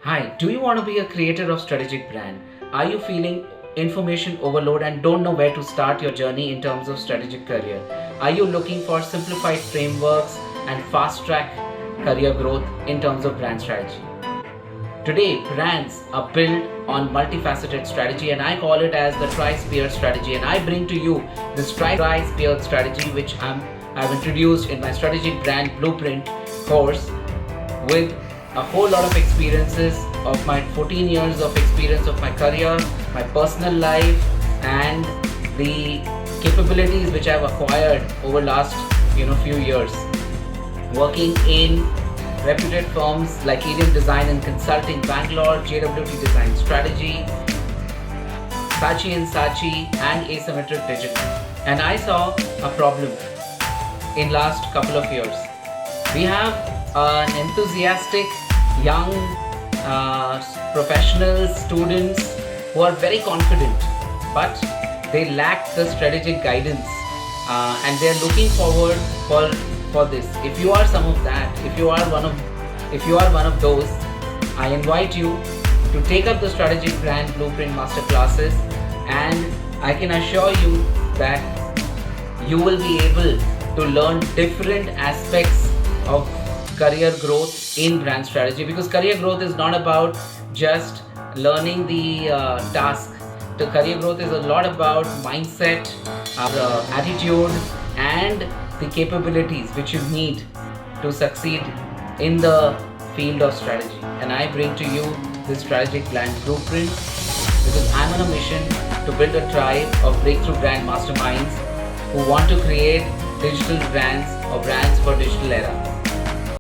Hi, do you want to be a creator of strategic brand? Are you feeling information overload and don't know where to start your journey in terms of strategic career? Are you looking for simplified frameworks and fast track career growth in terms of brand strategy? Today, brands are built on multifaceted strategy, and I call it as the Trispear strategy. And I bring to you this Trispear strategy, which I've introduced in my strategic brand blueprint course with a whole lot of experiences of my 14 years of experience of my career, my personal life, and the capabilities which I've acquired over last few years working in reputed firms like Eden Design and Consulting Bangalore, JWT Design Strategy, Saatchi & Saatchi, and Asymmetric Digital. And I saw a problem in last couple of years. We have an enthusiastic young professional students who are very confident, but they lack the strategic guidance, and they are looking forward for this. If you are some of that, if you are one of those, I invite you to take up the strategic brand blueprint masterclasses, and I can assure you that you will be able to learn different aspects of career growth in brand strategy, because career growth is not about just learning the task. The career growth is a lot about mindset, attitude, and the capabilities which you need to succeed in the field of strategy. And I bring to you this strategic brand blueprint because I'm on a mission to build a tribe of breakthrough brand masterminds who want to create digital brands or brands for digital era.